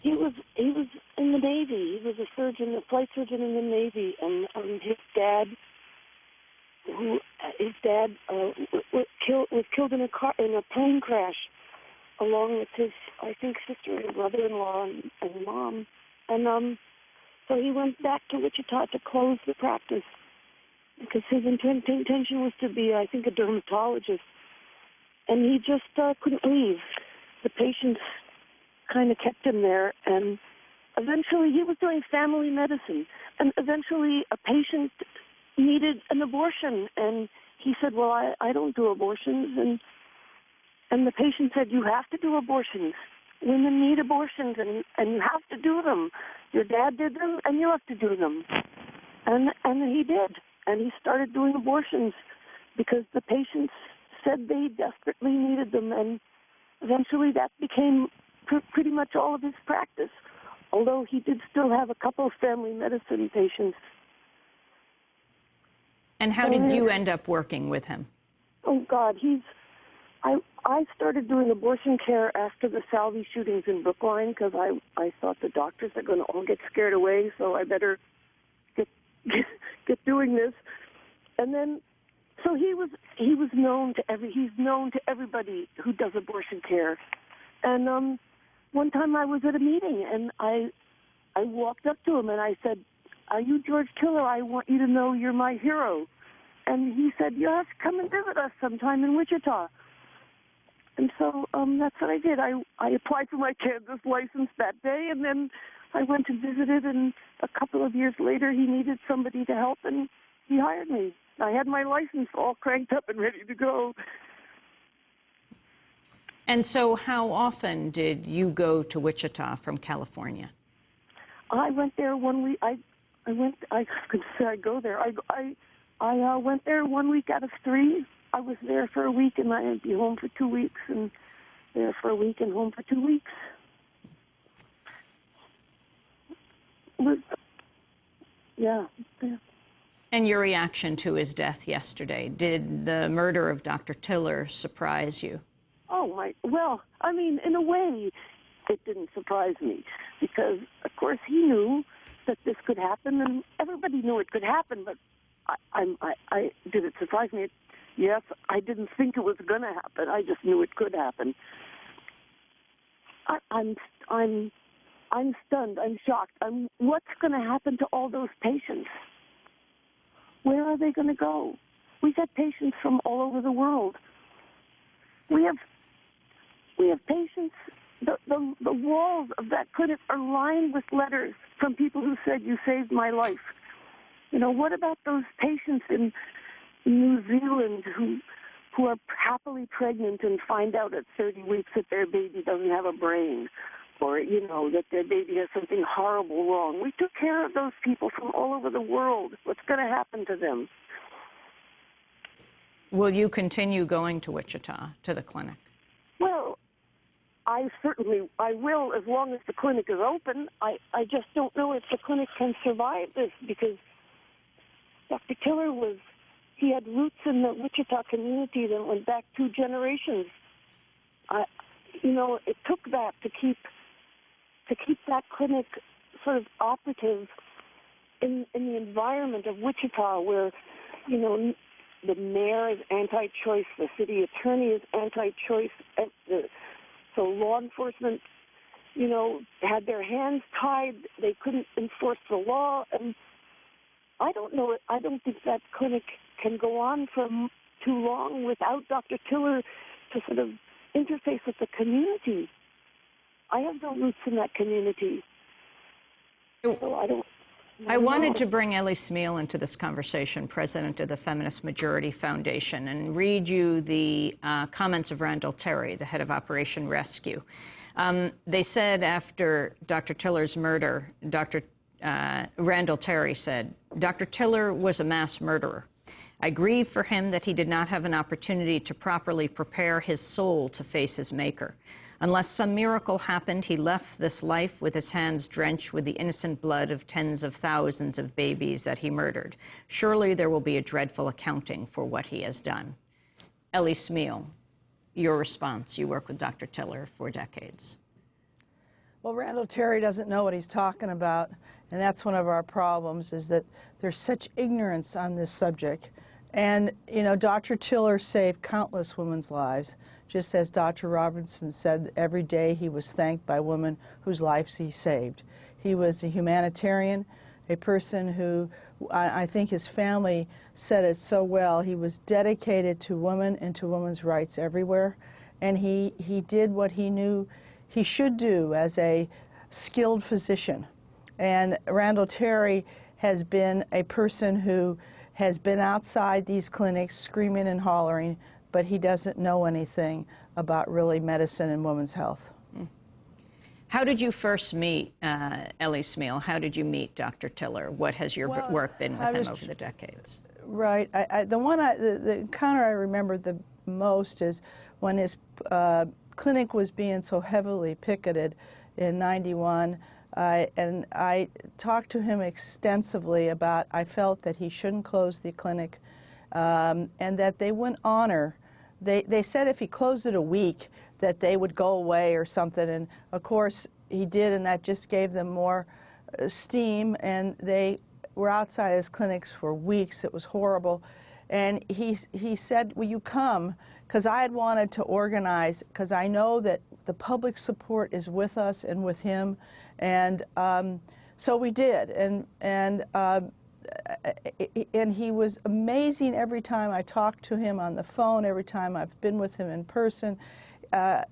He was in the Navy. He was a surgeon, a flight surgeon in the Navy, and his dad was killed in a plane crash, along with his, I think, sister and brother-in-law and mom. And so he went back to Wichita to close the practice because his intention was to be, I think, a dermatologist. And he just couldn't leave. The patients kind of kept him there, and eventually he was doing family medicine. And eventually a patient needed an abortion, and he said, well, I don't do abortions. And the patient said, you have to do abortions. Women need abortions, and you have to do them. Your dad did them, and you have to do them. And he did. And he started doing abortions because the patients said they desperately needed them. And eventually that became pretty much all of his practice, although he did still have a couple of family medicine patients. And how did you end up working with him? Oh, God, I started doing abortion care after the Salvi shootings in Brookline because I thought the doctors are going to all get scared away, so I better get doing this. And then, so he's known to everybody who does abortion care. And one time I was at a meeting, and I walked up to him and I said, are you George Tiller? I want you to know you're my hero. And he said, yes, come and visit us sometime in Wichita. And so that's what I did. I applied for my Kansas license that day, and then I went and visited, and a couple of years later he needed somebody to help, and he hired me. I had my license all cranked up and ready to go. And so how often did you go to Wichita from California? I went there 1 week. I could say I go there. I went there 1 week out of 3. I was there for a week, and I'd be home for 2 weeks, and there for a week and home for 2 weeks. Yeah. And your reaction to his death yesterday, did the murder of Dr. Tiller surprise you? Oh, well, I mean, in a way, it didn't surprise me because, of course, he knew that this could happen, and everybody knew it could happen, but did it surprise me? Yes, I didn't think it was going to happen. I just knew it could happen. I'm stunned. I'm shocked. What's going to happen to all those patients? Where are they going to go? We got patients from all over the world. We have patients. The walls of that clinic are lined with letters from people who said, you saved my life. You know, what about those patients in New Zealand who are happily pregnant and find out at 30 weeks that their baby doesn't have a brain, or, you know, that their baby has something horrible wrong? We took care of those people from all over the world. What's going to happen to them? Will you continue going to Wichita, to the clinic? Well, I will, as long as the clinic is open. I just don't know if the clinic can survive this, because Dr. Tiller he had roots in the Wichita community that went back 2 generations. You know, it took that to keep that clinic sort of operative in the environment of Wichita, where, you know, the mayor is anti-choice, the city attorney is anti-choice, so law enforcement, you know, had their hands tied. They couldn't enforce the law, and I don't know. I don't think that clinic can go on for too long without Dr. Tiller to sort of interface with the community. I have no roots in that community, so I don't. I wanted to bring Ellie Smeal into this conversation, president of the Feminist Majority Foundation, and read you the comments of Randall Terry, the head of Operation Rescue. They said after Dr. Tiller's murder, Randall Terry said, Dr. Tiller was a mass murderer. I grieve for him that he did not have an opportunity to properly prepare his soul to face his maker. Unless some miracle happened, he left this life with his hands drenched with the innocent blood of tens of thousands of babies that he murdered. Surely there will be a dreadful accounting for what he has done. Ellie Smeal, your response. You work with Dr. Tiller for decades. Well, Randall Terry doesn't know what he's talking about, and that's one of our problems, is that there's such ignorance on this subject. And, you know, Dr. Tiller saved countless women's lives, just as Dr. Robinson said every day he was thanked by women whose lives he saved. He was a humanitarian, a person who, I think his family said it so well, he was dedicated to women and to women's rights everywhere, and he did what he knew he should do as a skilled physician. And Randall Terry has been a person who has been outside these clinics screaming and hollering, but he doesn't know anything about really medicine and women's health. How did you first meet Ellie Smeal? How did you meet Dr. Tiller? What has your work been with him over the decades? Right. The encounter I remember the most is when his clinic was being so heavily picketed in '91. And I talked to him extensively about, I felt that he shouldn't close the clinic, and that they wouldn't honor. They said if he closed it a week that they would go away or something, and of course he did, and that just gave them more steam, and they were outside his clinics for weeks. It was horrible. And he said, will you come? Because I had wanted to organize, because I know that the public support is with us and with him. And so we did, and he was amazing every time I talked to him on the phone, every time I've been with him in person.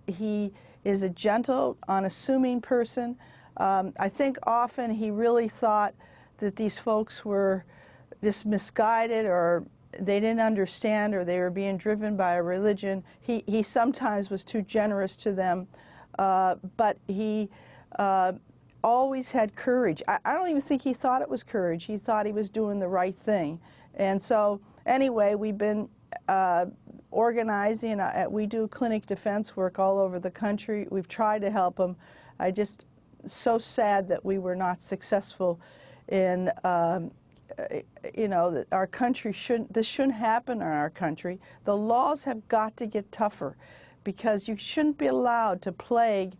He is a gentle, unassuming person. I think often he really thought that these folks were just misguided, or they didn't understand, or they were being driven by a religion. He sometimes was too generous to them, but he always had courage. I don't even think he thought it was courage. He thought he was doing the right thing. And so anyway, we've been organizing. We do clinic defense work all over the country. We've tried to help him. I just so sad that we were not successful in, you know, that our country this shouldn't happen in our country. The laws have got to get tougher, because you shouldn't be allowed to plague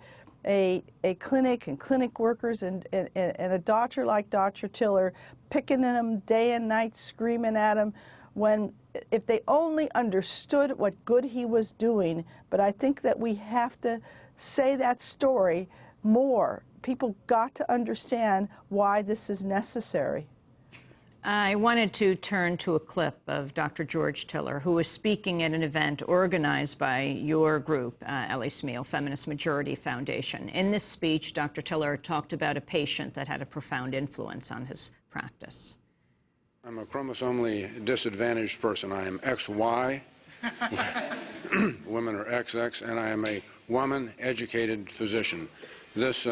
a clinic and clinic workers and a doctor like Dr. Tiller, picking at him day and night, screaming at him, when if they only understood what good he was doing. But I think that we have to say that story more. People got to understand why this is necessary. I wanted to turn to a clip of Dr. George Tiller, who was speaking at an event organized by your group, Ellie Smeal, Feminist Majority Foundation. In this speech, Dr. Tiller talked about a patient that had a profound influence on his practice. I'm a chromosomally disadvantaged person. I am XY, women are XX, and I am a woman-educated physician. This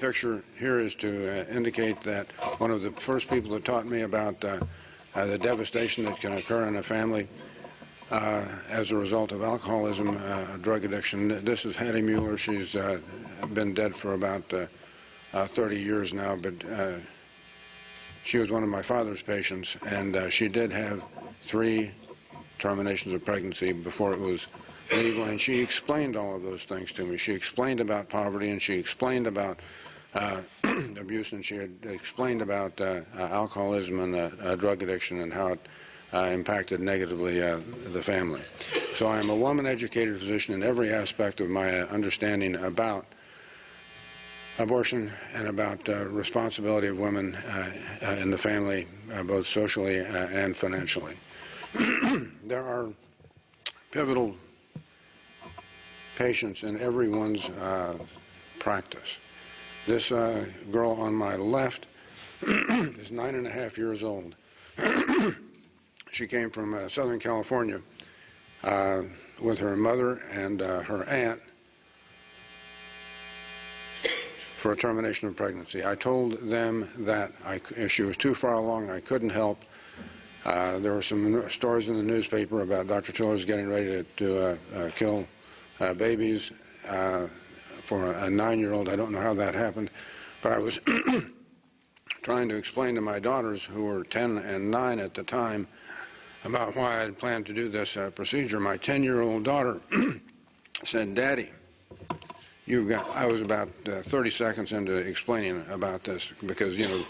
picture here is to indicate that one of the first people that taught me about the devastation that can occur in a family as a result of alcoholism, drug addiction. This is Hattie Mueller. She's been dead for about 30 years now, but she was one of my father's patients, and she did have 3 terminations of pregnancy before it was legal, and she explained all of those things to me. She explained about poverty, and she explained about abuse, and she had explained about alcoholism and drug addiction and how it impacted negatively the family. So I am a woman-educated physician in every aspect of my understanding about abortion and about responsibility of women in the family, both socially and financially. There are pivotal patients in everyone's practice. This girl on my left is 9.5 years old. She came from Southern California with her mother and her aunt for a termination of pregnancy. I told them that if she was too far along, I couldn't help. There were some stories in the newspaper about Dr. Tiller's getting ready to kill babies for a 9-year-old. I don't know how that happened, but I was trying to explain to my daughters, who were 10 and 9 at the time, about why I had planned to do this procedure. My 10-year-old daughter said, "Daddy, I was about 30 seconds into explaining about this because, you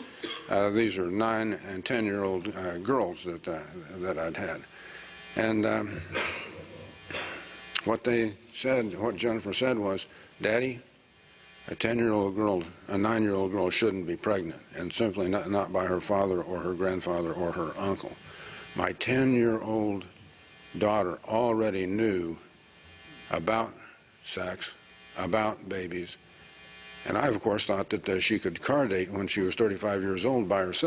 know, these are 9 and 10-year-old girls that I'd had. And what Jennifer said was, Daddy, a 10-year-old girl, a 9-year-old girl shouldn't be pregnant, and simply not by her father or her grandfather or her uncle. My 10-year-old daughter already knew about sex, about babies, and I, of course, thought that she could car date when she was 35 years old by herself.